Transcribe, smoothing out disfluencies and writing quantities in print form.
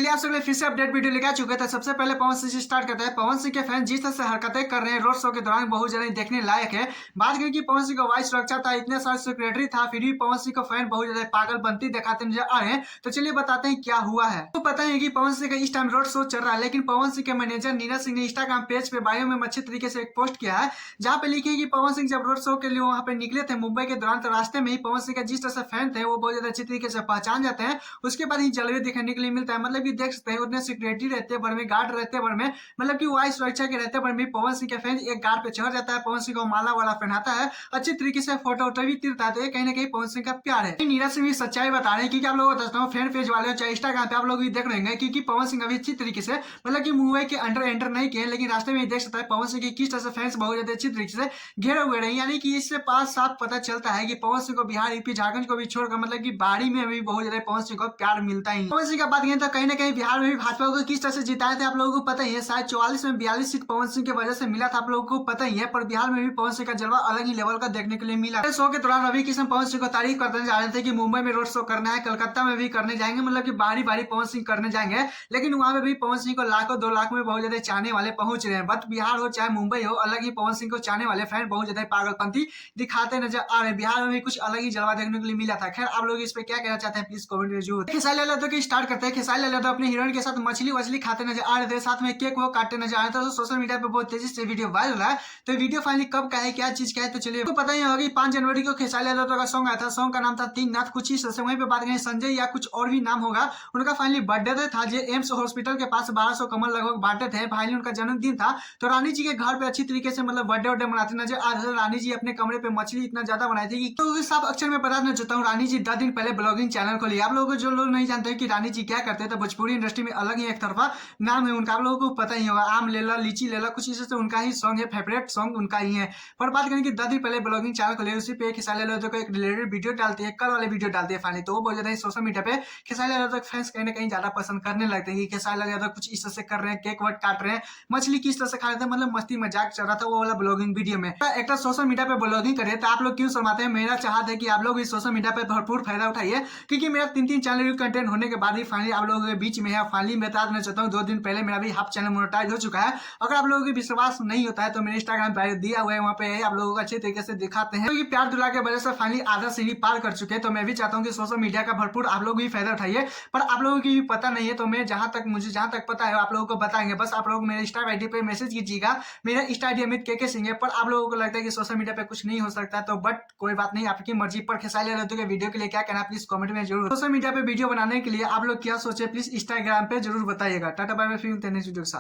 चलिए आप सबके फिर से अपडेट वीडियो लेके आ चुके थे। सबसे पहले पवन सिंह से स्टार्ट करते हैं। पवन सिंह के फैन जिस तरह से हरकतें कर रहे हैं रोड शो के दौरान बहुत ज्यादा देखने लायक है। बात करें कि पवन सिंह का वाइस सुरक्षा था, इतने सारे सेक्रेटरी था, फिर भी पवन सिंह को फैन बहुत ज्यादा पागलपंती दिखाते नजर आ रहे हैं। तो चलिए बताते हैं क्या हुआ है। तो पता है कि पवन सिंह का इस टाइम रोड शो चल रहा है, लेकिन पवन सिंह के मैनेजर नीरज सिंह ने इंस्टाग्राम पेज पे बायो में अच्छे तरीके से एक पोस्ट किया है, जहाँ पे लिखे कि पवन सिंह जब रोड शो के लिए वहां पे निकले थे मुंबई के दौरान, तो रास्ते में ही पवन सिंह का जिस तरह से फैन थे वो बहुत ज्यादा अच्छी तरीके से पहचान जाते हैं। उसके बाद ही जलवे देखने के लिए मिलता है। मतलब कि देख सकते हैं उतने सिक्योरिटी रहते भर में, गार्ड रहते भर में, मतलब कि वायु सुरक्षा के रहते भर में पवन सिंह के फैन एक गार्ड पे चढ़ जाता है, पवन सिंह को माला वाला पहनाता है, अच्छी तरीके से फोटो वोटो भी तिरता है। कहीं ना कहीं पवन सिंह का प्यार है। नीरज सिंह भी सच्चाई बता रहे हैं, क्योंकि आप लोगों को बताता हूँ फैन पेज वाले चाहे इंस्टाग्राम पे आप लोग भी देख रहे हैं, क्योंकि पवन सिंह अभी अच्छी तरीके से मतलब कि मुंबई के अंडर एंटर नहीं किए, लेकिन रास्ते में देख सकता है पवन सिंह की किस तरह से फैंस बहुत ज्यादा अच्छी तरीके से घेरे हुए रहे। यानी कि इससे पास साफ पता चलता है कि पवन सिंह को बिहार, यूपी, झारखंड को भी छोड़कर मतलब कि बाड़ी में भी बहुत ज्यादा पवन सिंह को प्यार मिलता ही। पवन सिंह का बात करें तो कहीं ना कहीं बिहार में भी भाजपा को किस तरह से जिताए थे आप लोगों को पता ही है। शायद 44 में 42 सीट पवन सिंह की वजह से मिला था, आप लोगों को पता ही है। पर बिहार में भी पवन सिंह का जलवा अलग ही लेवल का देखने के लिए मिला। शो के दौरान रवि किशन पवन सिंह को तारीफ करते जा रहे थे कि मुंबई में रोड शो करना है, कलकत्ता में भी करने जाएंगे, मतलब कि बारी बारी पवन सिंह करने जाएंगे। लेकिन वहां पे भी पवन सिंह को लाखों 2 लाख में बहुत ज्यादा चाहने वाले पहुंच रहे हैं। बट बिहार हो चाहे मुंबई हो, अलग ही पवन सिंह को चाहने वाले फैन बहुत ज्यादा पागलपंती दिखाते नजर आ रहे हैं। बिहार में भी कुछ अलग ही जलवा देखने के लिए मिला था। खैर आप लोग इस पे क्या कहना चाहते हैं प्लीज कमेंट में जरूर। खेसारी लाल यादव की स्टार्ट करते हैं। खेसारी लाल यादव अपने हीरोइन के साथ मछली वछली खाते नजर आ रहे थे, साथ में केक वो काटते नजर आ रहे थे। तो सोशल मीडिया पे बहुत तेजी से वीडियो वायरल है। तो वीडियो फाइनली कब का है, क्या चीज का है, तो चलिए पता ही होगा कि 5 जनवरी को खेसारी यादव का सॉन्ग आया था। सॉन्ग का नाम था तीन नाथ कुछ इस। वहीं पे बात करें संजय या कुछ और भी नाम होगा, उनका फाइनली बर्थडे था जो एम्स हॉस्पिटल के पास 1200 कमल लगभग बांटे थे। फाइनली उनका जन्मदिन था, तो रानी जी के घर पे अच्छी तरीके से मतलब बर्थडे मनाते नजर आ रहे थे। रानी जी अपने कमरे पे मछली इतना ज्यादा बनाई थी कि तो साफ अक्षर में बताना चाहता हूँ, रानी जी 10 दिन पहले ब्लॉगिंग चैनल खोली। आप लोगों को जो लोग नहीं जानते हैं कि रानी जी क्या करते हैं, तो भोजपुरी इंडस्ट्री में अलग ही एक तरफा नाम है उनका, आप लोगों को पता ही होगा। आम लेला लीची लेला कुछ इसी से उनका ही सॉन्ग है, फेवरेट सॉन्ग उनका ही है। पर बात करें कि 10 दिन पहले ब्लॉगिंग चैनल खोले, उसी पे खेसारी लाल यादव को एक रिलेटेड वीडियो डालती है, कल वाले वीडियो डालती है फाइनली। तो वो बहुत ज्यादा सोशल मीडिया पे खेसारी लाल यादव फैंस कहीं ना कहीं ज्यादा पसंद करने लगते हैं कि खेसारी लाल यादव कुछ इस तरह से कर रहे हैं, केक वट काट रहे हैं, मछली किस तरह से खा रहे थे, मतलब मस्ती मजाक चल रहा था वो वाला ब्लॉगिंग वीडियो में। एक सोशल मीडिया पे ब्लॉगिंग करे तो आप लोग क्यों शर्माते हैं। मेरा चाहत है कि आप लोग इस सोशल मीडिया पे भरपूर फायदा उठाइए, क्योंकि मेरा 3 चैनल कंटेंट होने के बाद ही फाइनली आप लोगों के बीच में है। फाइनली मैं बता देना चाहता हूँ 2 दिन पहले मेरा भी हाफ चैनल मोनेटाइज हो चुका है। अगर आप लोगों को विश्वास नहीं होता है तो मेरे इंस्टाग्राम पे दिया हुआ है, वहाँ पे आप लोगों को अच्छे तरीके से दिखाते हैं। तो ये प्यार दुला के वजह से फाइनली आधा सीढ़ी पार कर चुके हैं। तो मैं भी चाहता हूँ कि सोशल मीडिया का भरपूर आप लोग भी फायदा उठाइए। पर आप लोगों की भी पता नहीं है, तो मैं मुझे जहां तक पता है आप लोगों को बताएंगे। बस आप लोग मेरे इंस्टा आईडी पे मैसेज कीजिएगा, मेरा इंस्टा आईडी अमित के सिंह है। पर आप लोगों को लगता है कि सोशल मीडिया पे कुछ नहीं हो सकता, तो बट कोई बात नहीं, आपकी मर्जी। पर खेसारी लाल यादव के वीडियो के लिए क्या कहना प्लीज कमेंट में जरूर। सोशल मीडिया पे वीडियो बनाने के लिए आप लोग क्या सोचे प्लीज इंस्टाग्राम पे जरूर बताइएगा। टाटा बाय बाय, फिर मिलते हैं नेक्स्ट वीडियो के साथ।